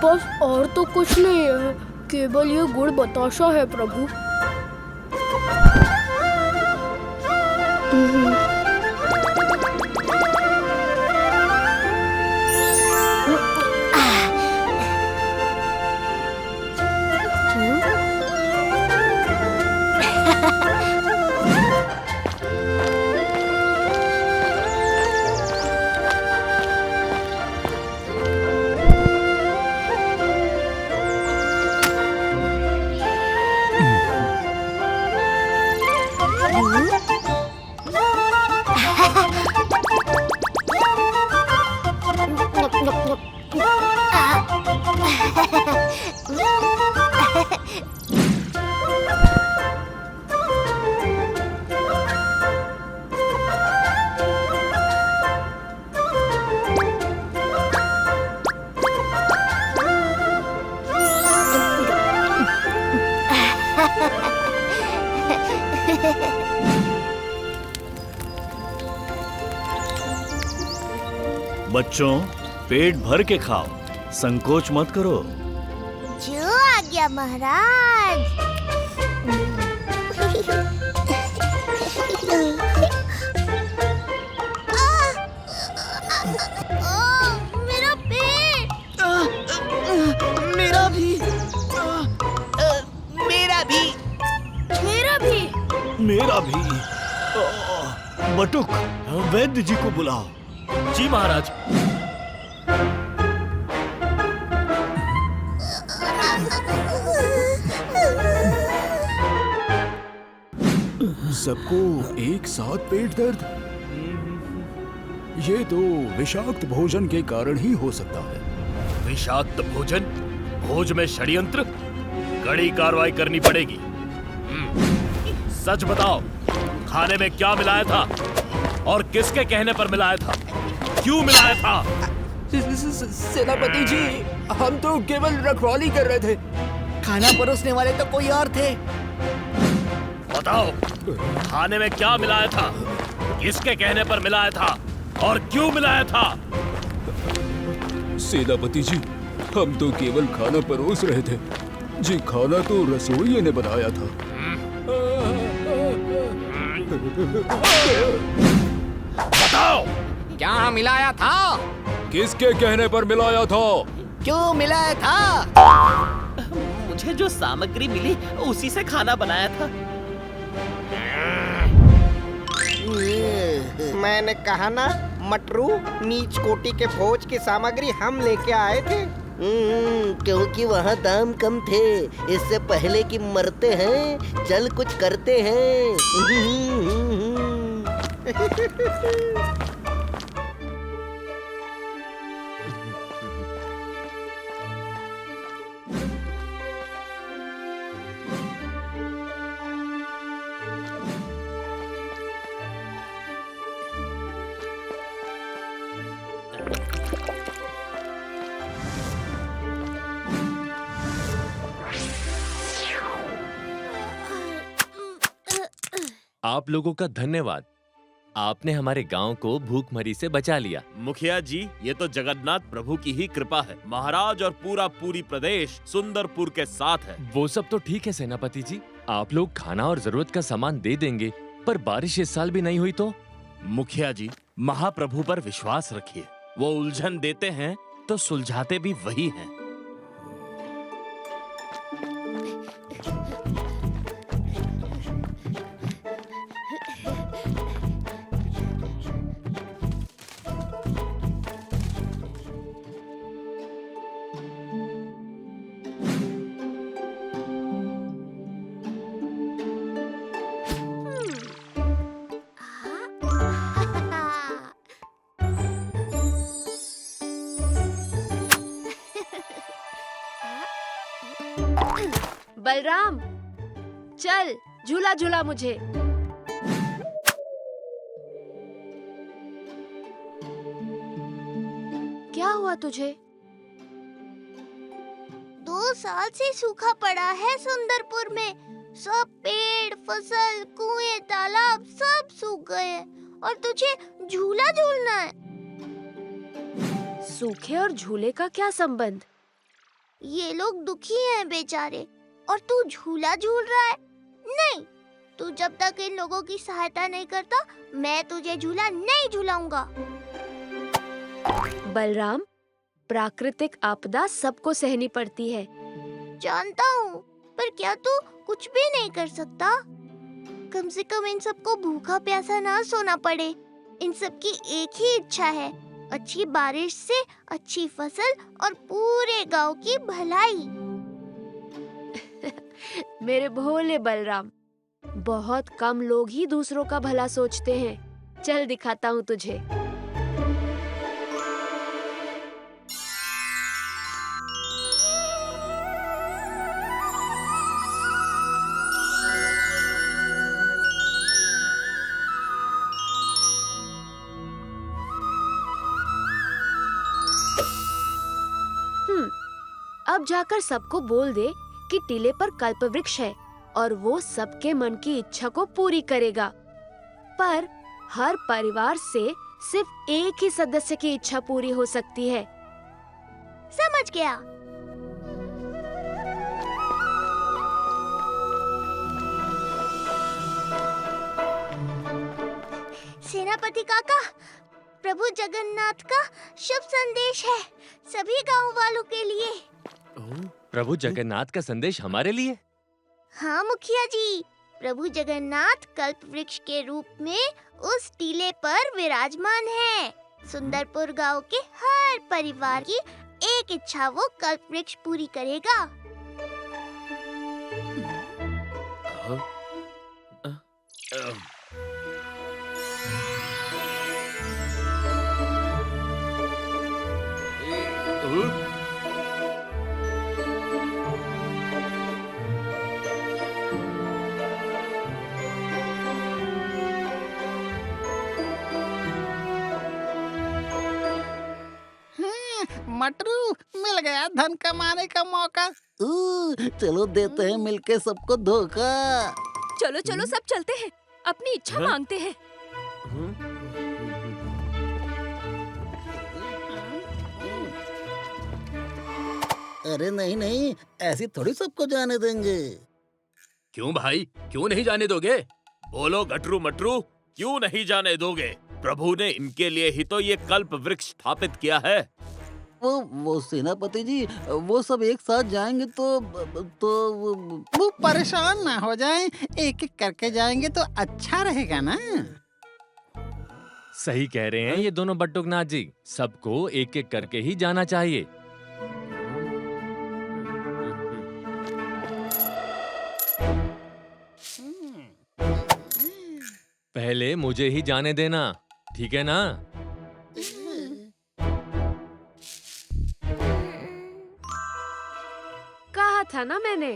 पास और तो कुछ नहीं है, केवल ये गुड़ बताशा है प्रभु। बच्चों, पेट भर के खाओ, संकोच मत करो। जो आज्ञा महाराज। मेरा पेट। मेरा भी। मेरा भी। मेरा भी। मेरा भी। बटुक, वैद्य जी को बुलाओ। जी महाराज। सबको एक साथ पेट दर्द? ये तो विषाक्त भोजन के कारण ही हो सकता है। विषाक्त भोजन? भोज में षड्यंत्र? कड़ी कार्रवाई करनी पड़ेगी। सच बताओ, खाने में क्या मिलाया था और किसके कहने पर मिलाया था? क्यों मिलाया था? सेनापति जी, हम तो केवल रखवाली कर रहे थे। खाना परोसने वाले तो कोई और थे। बताओ, खाने में क्या मिलाया था, किसके कहने पर मिलाया था और क्यों मिलाया था? सेनापति जी, हम तो केवल खाना परोस रहे थे जी। खाना तो रसोइये ने बनाया था। बताओ, क्या मिलाया था? किसके कहने पर मिलाया था? क्यों मिलाया था? मुझे जो सामग्री मिली उसी से खाना बनाया था। मैंने कहा ना, मटरू, नीच कोटि के भोज की सामग्री हम लेके आए थे। क्योंकि वहाँ दाम कम थे। इससे पहले कि मरते हैं, चल कुछ करते हैं। आप लोगों का धन्यवाद। आपने हमारे गांव को भूखमरी से बचा लिया। मुखिया जी, ये तो जगन्नाथ प्रभु की ही कृपा है। महाराज और पूरी प्रदेश सुंदरपुर के साथ है। वो सब तो ठीक है सेनापति जी, आप लोग खाना और जरूरत का सामान दे देंगे, पर बारिश इस साल भी नहीं हुई तो? मुखिया जी, महाप्रभु पर विश्वास रखिए। वो उलझन देते हैं तो सुलझाते भी वही हैं। बलराम, चल झूला झूला मुझे। क्या हुआ तुझे? 2 साल से सूखा पड़ा है सुंदरपुर में। सब पेड़, फसल, कुएं, तालाब सब सूख गए हैं और तुझे झूला झूलना है। सूखे और झूले का क्या संबंध? ये लोग दुखी हैं बेचारे, और तू झूला झूल रहा है। नहीं, तू जब तक इन लोगों की सहायता नहीं करता, मैं तुझे झूला नहीं झूलाऊंगा। बलराम, प्राकृतिक आपदा सबको सहनी पड़ती है। जानता हूँ, पर क्या तू कुछ भी नहीं कर सकता? कम से कम इन सबको भूखा प्यासा ना सोना पड़े। इन सबकी एक ही इच्छा है, अच्छी बारिश से अच्छी फसल और पूरे गांव की भलाई। मेरे भोले बलराम, बहुत कम लोग ही दूसरों का भला सोचते हैं। चल दिखाता हूँ तुझे। अब जाकर सबको बोल दे कि टीले पर कल्पवृक्ष है और वो सबके मन की इच्छा को पूरी करेगा। पर हर परिवार से सिर्फ एक ही सदस्य की इच्छा पूरी हो सकती है। समझ गया। सेनापति काका, प्रभु जगन्नाथ का शुभ संदेश है सभी गांव वालों के लिए। प्रभु जगन्नाथ का संदेश हमारे लिए? हाँ मुखिया जी, प्रभु जगन्नाथ कल्प वृक्ष के रूप में उस टीले पर विराजमान है। सुंदरपुर गांव के हर परिवार की एक इच्छा वो कल्प वृक्ष पूरी करेगा। मटरू, मिल गया धन कमाने का मौका। चलो देते हैं मिलके सबको धोखा। चलो चलो सब चलते हैं, अपनी इच्छा मांगते हैं। अरे नहीं नहीं, ऐसी थोड़ी सबको जाने देंगे। क्यों भाई, क्यों नहीं जाने दोगे? बोलो गटरू मटरू, क्यों नहीं जाने दोगे? प्रभु ने इनके लिए ही तो ये कल्प वृक्ष स्थापित किया है। वो सेनापति जी, वो सब एक साथ जाएंगे तो वो परेशान ना हो जाएं, एक एक करके जाएंगे तो अच्छा रहेगा ना। सही कह रहे हैं ये दोनों बटुकनाथ जी, सबको एक एक करके ही जाना चाहिए। पहले मुझे ही जाने देना, ठीक है ना? कहा था ना मैंने।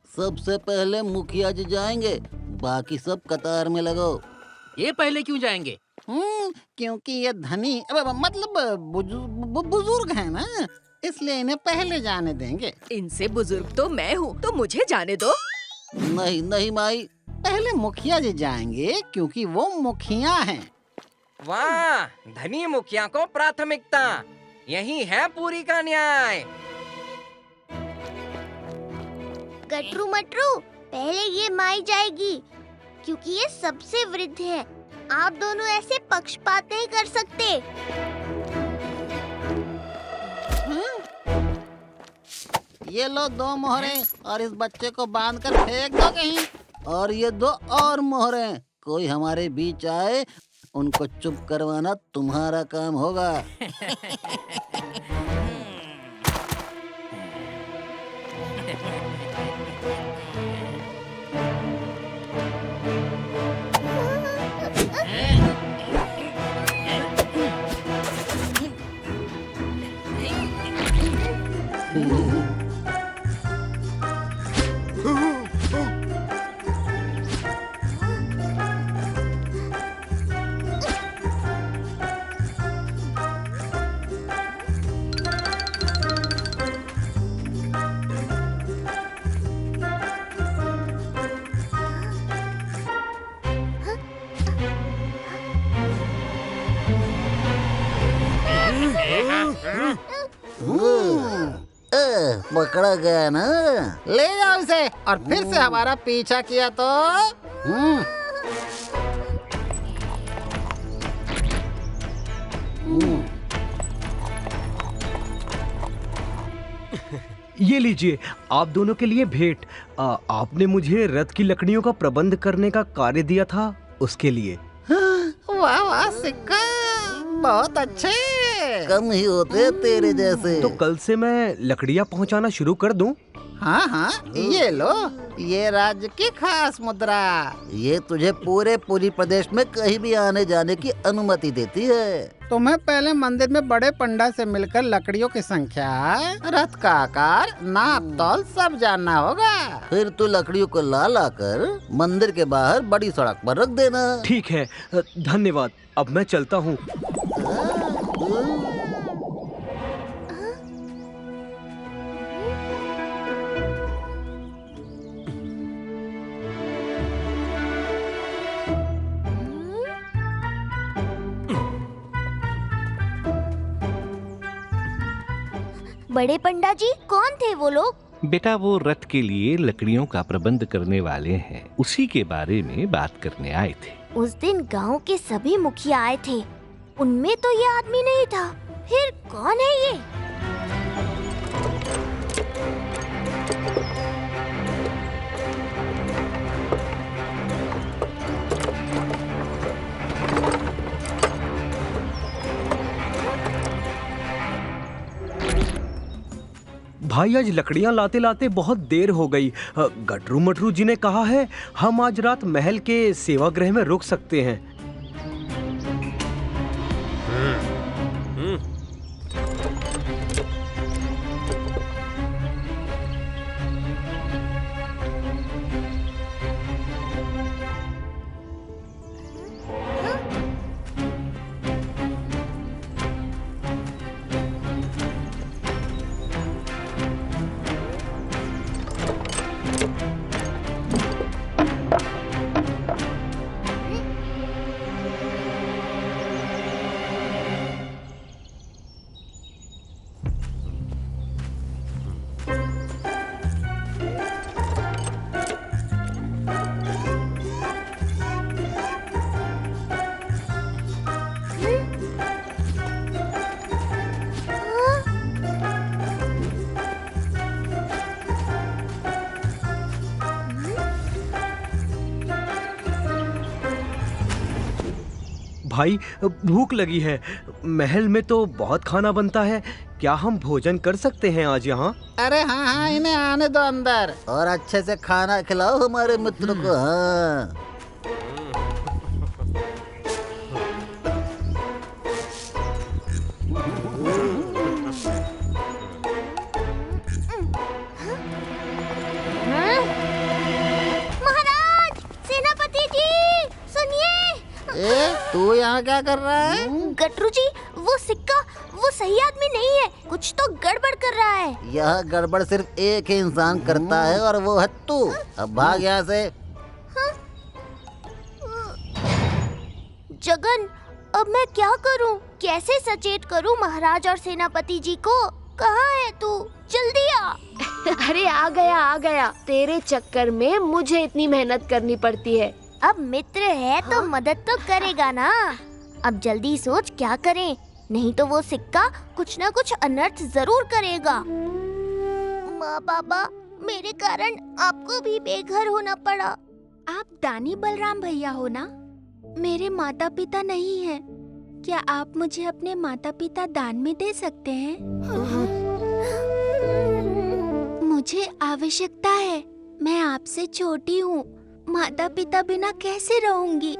सबसे पहले मुखिया जी जाएंगे, बाकी सब कतार में लगो। ये पहले क्यों जाएंगे? क्योंकि ये धनी मतलब बुजुर्ग है ना, इसलिए इन्हें पहले जाने देंगे। इनसे बुजुर्ग तो मैं हूँ, तो मुझे जाने दो। नहीं नहीं माई, पहले मुखिया जी जाएंगे क्योंकि वो मुखिया हैं। वाह, धनी मुखिया को प्राथमिकता, यही है पूरी का न्याय। गटरू मटरू, पहले ये माई जाएगी क्योंकि ये सबसे वृद्ध है। आप दोनों ऐसे पक्षपात नहीं कर सकते। ये लो 2 मोहरे और इस बच्चे को बांध कर फेंक दो कहीं। और ये 2 और मोहरे, कोई हमारे बीच आए उनको चुप करवाना तुम्हारा काम होगा। पकड़ा गया ना। ले जाओ इसे, और फिर से हमारा पीछा किया तो ये लीजिए, आप दोनों के लिए भेंट। आपने मुझे रथ की लकड़ियों का प्रबंध करने का कार्य दिया था, उसके लिए। वाह वाह सिक्का, बहुत अच्छे। कम ही होते तेरे जैसे। तो कल से मैं लकड़ियाँ पहुँचाना शुरू कर दूं? हाँ हाँ, ये लो, ये राज्य की खास मुद्रा। ये तुझे पूरी प्रदेश में कहीं भी आने जाने की अनुमति देती है। तुम्हें पहले मंदिर में बड़े पंडा से मिलकर लकड़ियों की संख्या, रथ का आकार, नाप तौल सब जानना होगा। फिर तू लकड़ियों को ला कर मंदिर के बाहर बड़ी सड़क पर रख देना। ठीक है, धन्यवाद। अब मैं चलता हूँ। बड़े पंडा जी, कौन थे वो लोग? बेटा, वो रथ के लिए लकड़ियों का प्रबंध करने वाले हैं, उसी के बारे में बात करने आए थे। उस दिन गांव के सभी मुखिया आए थे, उनमें तो ये आदमी नहीं था। फिर कौन है ये? भाई, आज लकड़ियाँ लाते लाते बहुत देर हो गई। गटरू मटरू जी ने कहा है हम आज रात महल के सेवागृह में रुक सकते हैं। भाई, भूख लगी है। महल में तो बहुत खाना बनता है, क्या हम भोजन कर सकते हैं आज यहाँ? अरे हाँ हाँ, इन्हें आने दो अंदर, और अच्छे से खाना खिलाओ हमारे मित्र को। हाँ, महाराज, सेनापति जी, सुनिए। तू यहाँ क्या कर रहा है? गटरू जी, वो सिक्का वो सही आदमी नहीं है, कुछ तो गड़बड़ कर रहा है। यह गड़बड़ सिर्फ एक ही इंसान करता है, और वो है तू। अब भाग यहाँ से। जगन, अब मैं क्या करूं? कैसे सचेत करूं महाराज और सेनापति जी को? कहाँ है तू? जल्दी आ। अरे आ गया। तेरे चक्कर में मुझे इतनी मेहनत करनी पड़ती है। अब मित्र है तो मदद तो करेगा ना। अब जल्दी सोच क्या करें, नहीं तो वो सिक्का कुछ ना कुछ अनर्थ जरूर करेगा। माँ बाबा, मेरे कारण आपको भी बेघर होना पड़ा। आप दानी बलराम भैया हो ना? मेरे माता पिता नहीं हैं। क्या आप मुझे अपने माता पिता दान में दे सकते हैं? मुझे आवश्यकता है। मैं आपसे छोटी हूँ, माता पिता बिना कैसे रहूंगी?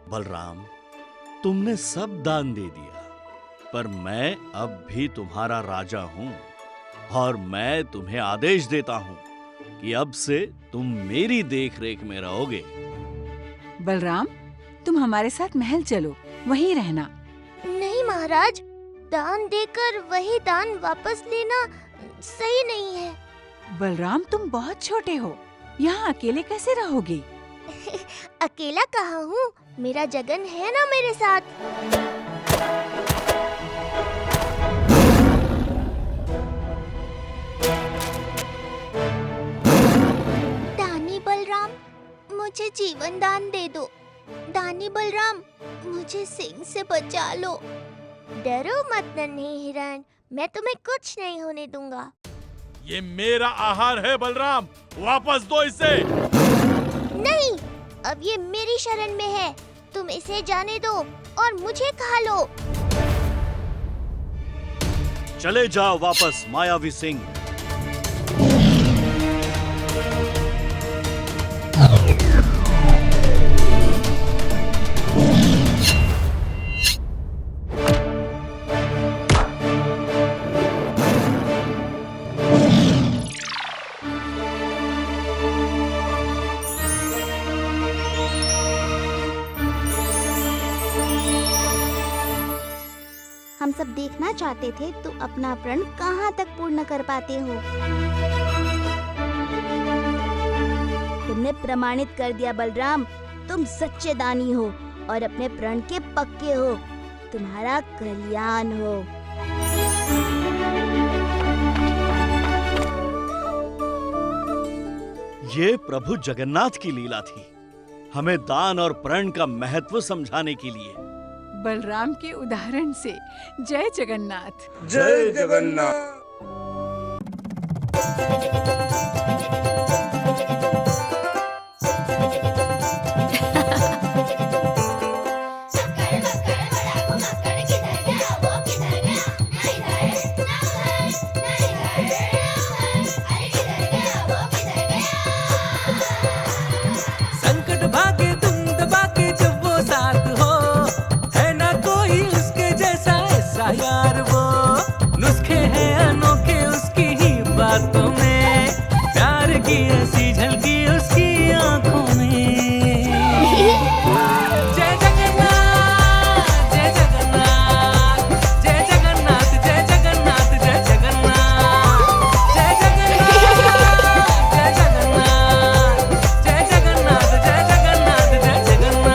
बलराम, तुमने सब दान दे दिया, पर मैं अब भी तुम्हारा राजा हूँ, और मैं तुम्हें आदेश देता हूँ कि अब से तुम मेरी देखरेख में रहोगे। बलराम, तुम हमारे साथ महल चलो, वहीं रहना। नहीं महाराज, महाराज, दान देकर वही दान वापस लेना सही नहीं है। बलराम, तुम बहुत छोटे हो, यहाँ अकेले कैसे रहोगे? अकेला कहाँ हूँ, मेरा जगन है ना मेरे साथ। दानी बलराम, मुझे जीवन दान दे दो। दानी बलराम, मुझे सिंह से बचा लो। डरो मत नन्हे हिरण, मैं तुम्हें कुछ नहीं होने दूंगा। ये मेरा आहार है बलराम, वापस दो इसे। नहीं, अब ये मेरी शरण में है, तुम इसे जाने दो और मुझे खा लो। चले जाओ वापस मायावी सिंह। हम सब देखना चाहते थे तुम अपना प्रण कहाँ तक पूर्ण कर पाते हो। तुमने प्रमाणित कर दिया बलराम, तुम सच्चे दानी हो और अपने प्रण के पक्के हो। तुम्हारा कल्याण हो। ये प्रभु जगन्नाथ की लीला थी, हमें दान और प्रण का महत्व समझाने के लिए। बलराम के उदाहरण से जय जगन्नाथ। जय जगन्नाथ। संकट भागे तुम दबा के जब वो साथ हो, है ना कोई उसके जैसा ऐसा यार। वो नुस्खे हैं अनोखे उसकी ही बातों में, प्यार की ऐसी झलकी उसकी आंखों में। जय जगन्नाथ, जय जगन्नाथ, जय जगन्नाथ, जय जगन्नाथ, जय जगन्नाथ, जय जगन्नाथ, जय जगन्नाथ, जय जगन्नाथ, जय जगन्नाथ, जय जगन्नाथ।